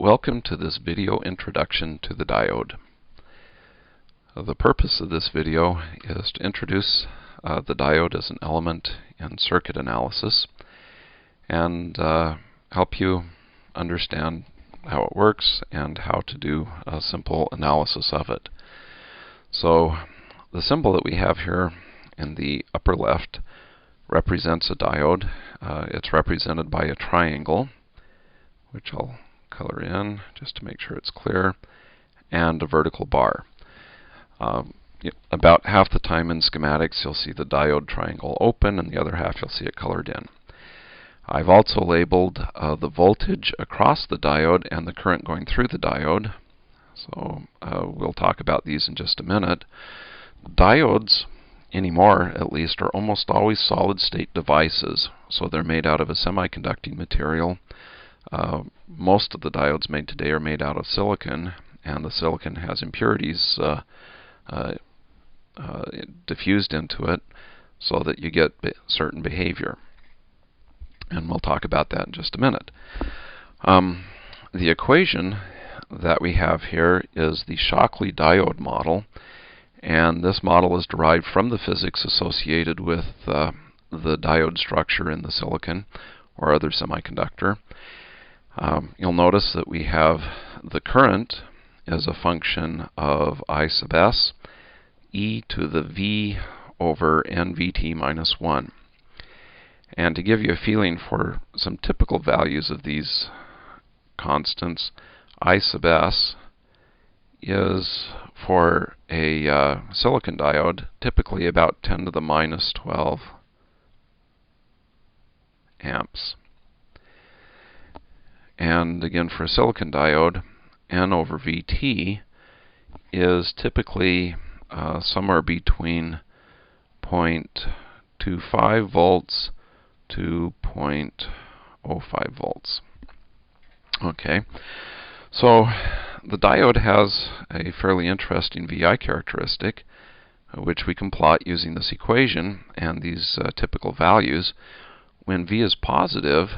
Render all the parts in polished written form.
Welcome to this video introduction to the diode. The purpose of this video is to introduce the diode as an element in circuit analysis and help you understand how it works and how to do a simple analysis of it. So the symbol that we have here in the upper left represents a diode. It's represented by a triangle, which I'll color in just to make sure it's clear, and a vertical bar. About half the time in schematics you'll see the diode triangle open, and the other half you'll see it colored in. I've also labeled the voltage across the diode and the current going through the diode, so we'll talk about these in just a minute. Diodes, anymore at least, are almost always solid-state devices, so they're made out of a semiconducting material. Most of the diodes made today are made out of silicon, and the silicon has impurities diffused into it so that you get certain behavior. And we'll talk about that in just a minute. The equation that we have here is the Shockley diode model, and this model is derived from the physics associated with the diode structure in the silicon or other semiconductor. You'll notice that we have the current as a function of I sub s, e to the v over nVt minus 1. And to give you a feeling for some typical values of these constants, I sub s is, for a silicon diode, typically about 10 to the minus 12 amps. And again, for a silicon diode, N over Vt is typically somewhere between 0.25 volts to 0.05 volts. Okay, so the diode has a fairly interesting VI characteristic, which we can plot using this equation and these typical values. When V is positive,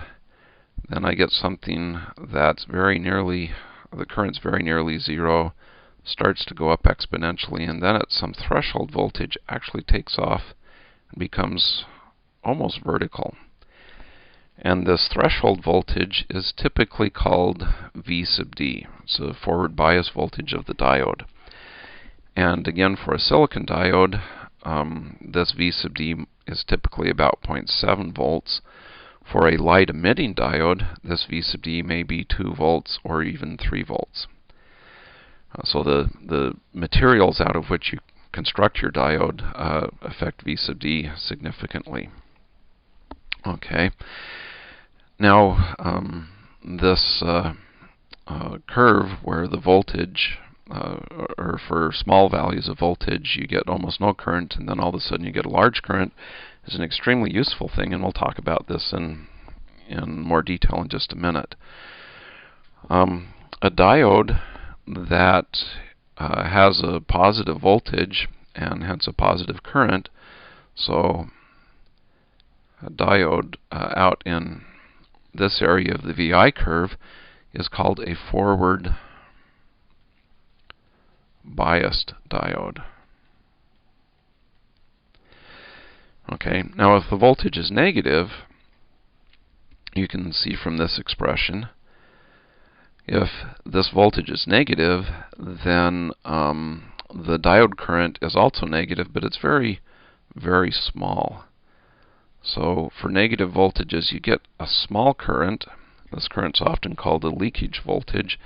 then I get something that's very nearly, the current's very nearly zero, starts to go up exponentially, and then at some threshold voltage actually takes off and becomes almost vertical. And this threshold voltage is typically called V sub D. It's a forward bias voltage of the diode. And again, for a silicon diode, this V sub D is typically about 0.7 volts. For a light emitting diode, this V sub D may be 2 volts or even 3 volts. So the materials out of which you construct your diode affect V sub D significantly. Okay. Now, this curve where the voltage, or for small values of voltage, you get almost no current, and then all of a sudden you get a large current, is an extremely useful thing, and we'll talk about this in more detail in just a minute. A diode that has a positive voltage and hence a positive current, so a diode out in this area of the VI curve is called a forward biased diode. Okay, now if the voltage is negative, you can see from this expression, if this voltage is negative, then the diode current is also negative, but it's very, very small. So for negative voltages, you get a small current. This current's often called a leakage voltage,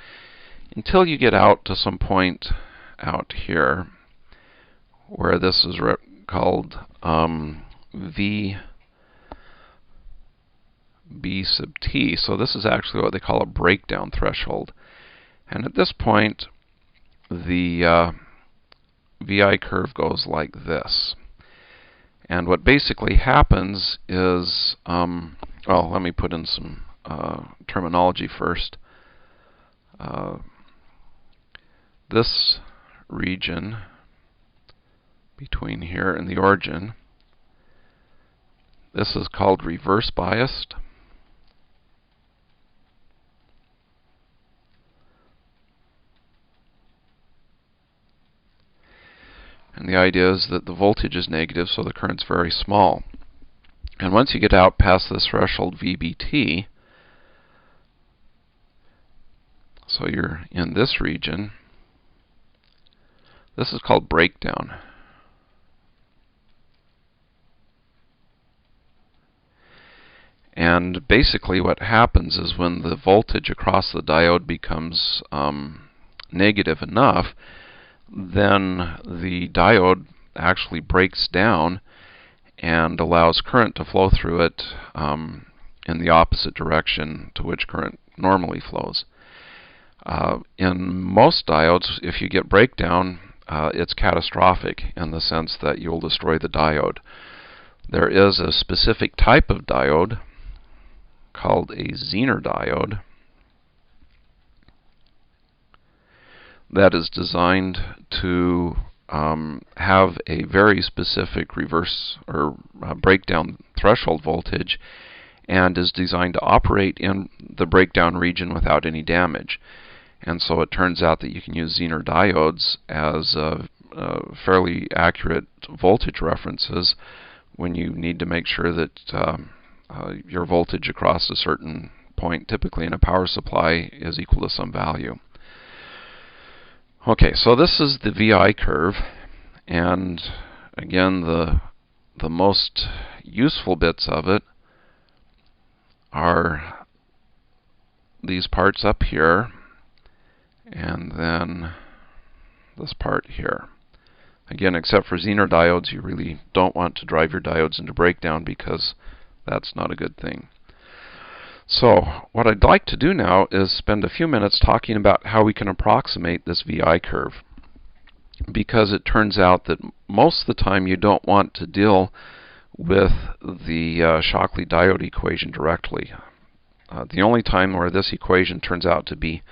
until you get out to some point out here, where this is called V B sub t. So this is actually what they call a breakdown threshold. And at this point, the VI curve goes like this. And what basically happens is, well, let me put in some terminology first. This region between here and the origin, this is called reverse biased. And the idea is that the voltage is negative, so the current's very small. And once you get out past this threshold VBT, so you're in this region, this is called breakdown. And basically what happens is when the voltage across the diode becomes negative enough, then the diode actually breaks down and allows current to flow through it in the opposite direction to which current normally flows. In most diodes, if you get breakdown, it's catastrophic in the sense that you'll destroy the diode. There is a specific type of diode called a Zener diode that is designed to have a very specific reverse or breakdown threshold voltage, and is designed to operate in the breakdown region without any damage. And so it turns out that you can use Zener diodes as fairly accurate voltage references when you need to make sure that your voltage across a certain point, typically in a power supply, is equal to some value. Okay, so this is the VI curve, and again, the most useful bits of it are these parts up here, and then this part here. Again, except for Zener diodes, you really don't want to drive your diodes into breakdown because that's not a good thing. So what I'd like to do now is spend a few minutes talking about how we can approximate this VI curve, because it turns out that most of the time you don't want to deal with the Shockley diode equation directly. The only time where this equation turns out to be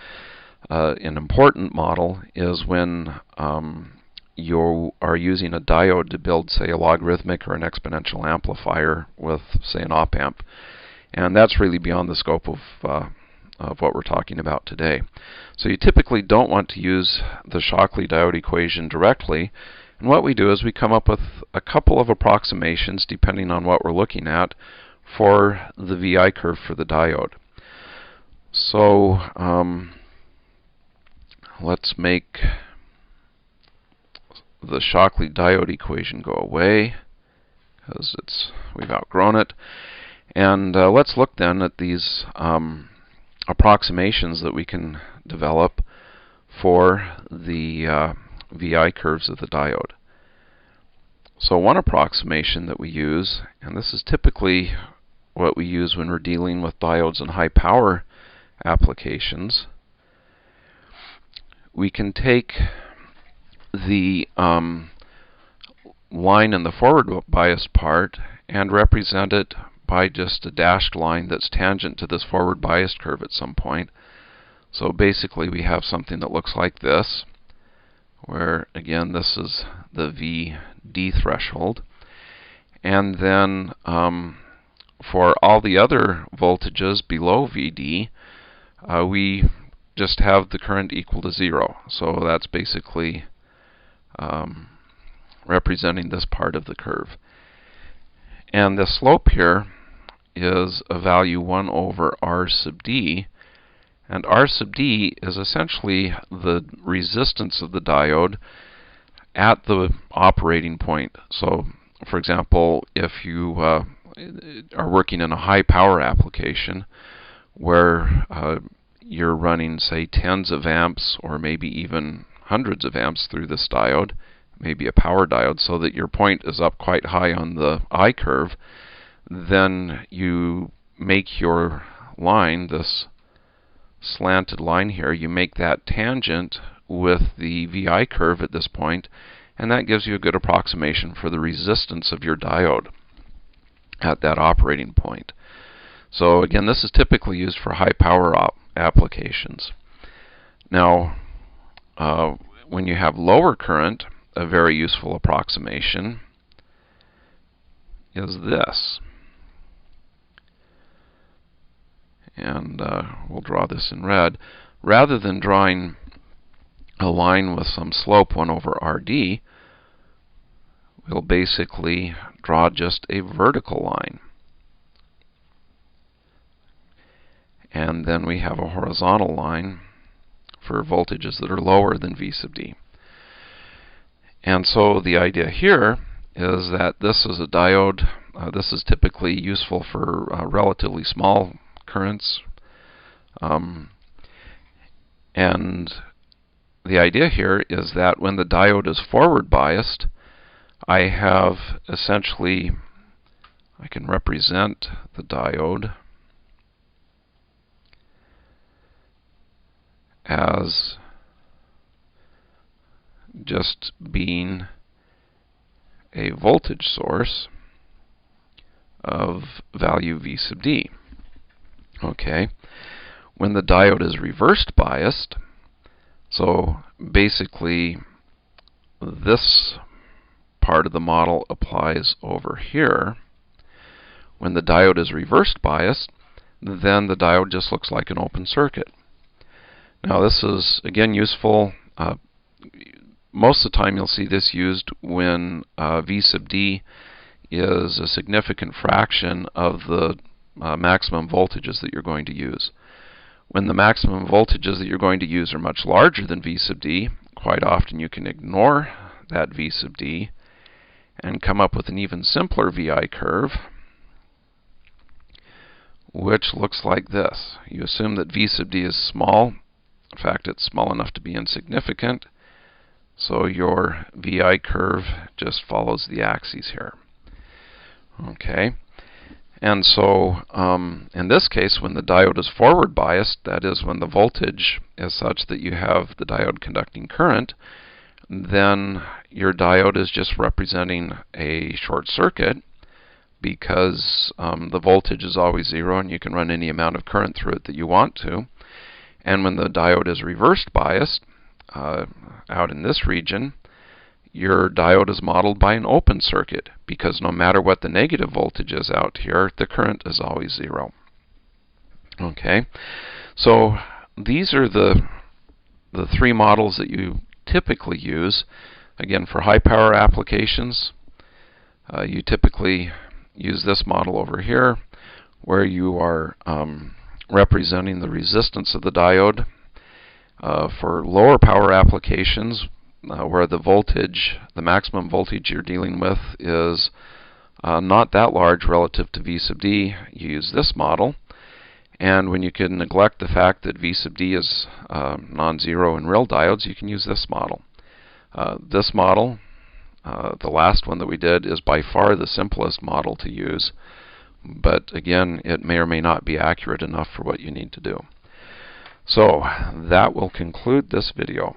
an important model is when you are using a diode to build, say, a logarithmic or an exponential amplifier with, say, an op-amp. And that's really beyond the scope of what we're talking about today. So you typically don't want to use the Shockley diode equation directly. And what we do is we come up with a couple of approximations, depending on what we're looking at, for the VI curve for the diode. So let's make the Shockley diode equation go away, because we've outgrown it. And let's look then at these approximations that we can develop for the VI curves of the diode. So one approximation that we use, and this is typically what we use when we're dealing with diodes in high power applications, we can take the line in the forward biased part and represent it by just a dashed line that's tangent to this forward biased curve at some point. So basically we have something that looks like this, where again this is the VD threshold, and then for all the other voltages below VD, we just have the current equal to 0. So that's basically representing this part of the curve. And the slope here is a value 1 over R sub D, and R sub D is essentially the resistance of the diode at the operating point. So, for example, if you are working in a high power application where you're running, say, tens of amps or maybe even hundreds of amps through this diode, maybe a power diode, so that your point is up quite high on the I curve, then you make your line, this slanted line here, you make that tangent with the VI curve at this point, and that gives you a good approximation for the resistance of your diode at that operating point. So again, this is typically used for high power applications. Now, when you have lower current, a very useful approximation is this. And we'll draw this in red. Rather than drawing a line with some slope 1 over RD, we'll basically draw just a vertical line. And then we have a horizontal line for voltages that are lower than V sub D. And so the idea here is that this is a diode. This is typically useful for relatively small currents. And the idea here is that when the diode is forward biased, I have essentially, I can represent the diode as just being a voltage source of value V sub D. Okay. When the diode is reversed biased, so basically this part of the model applies over here. When the diode is reversed biased, then the diode just looks like an open circuit. Now this is again useful. Most of the time you'll see this used when V sub D is a significant fraction of the maximum voltages that you're going to use. When the maximum voltages that you're going to use are much larger than V sub D, quite often you can ignore that V sub D and come up with an even simpler VI curve, which looks like this. You assume that V sub D is small. In fact, it's small enough to be insignificant. So your VI curve just follows the axes here. Okay. And so in this case, when the diode is forward biased, that is when the voltage is such that you have the diode conducting current, then your diode is just representing a short circuit because the voltage is always zero and you can run any amount of current through it that you want to. And when the diode is reversed biased, out in this region, your diode is modeled by an open circuit because no matter what the negative voltage is out here, the current is always zero. Okay, so these are the three models that you typically use. Again, for high power applications, you typically use this model over here where you are representing the resistance of the diode. For lower power applications, where the voltage, the maximum voltage you're dealing with is not that large relative to V sub D, you use this model. And when you can neglect the fact that V sub D is non-zero in real diodes, you can use this model. This model, the last one that we did, is by far the simplest model to use. But again, it may or may not be accurate enough for what you need to do. So that will conclude this video.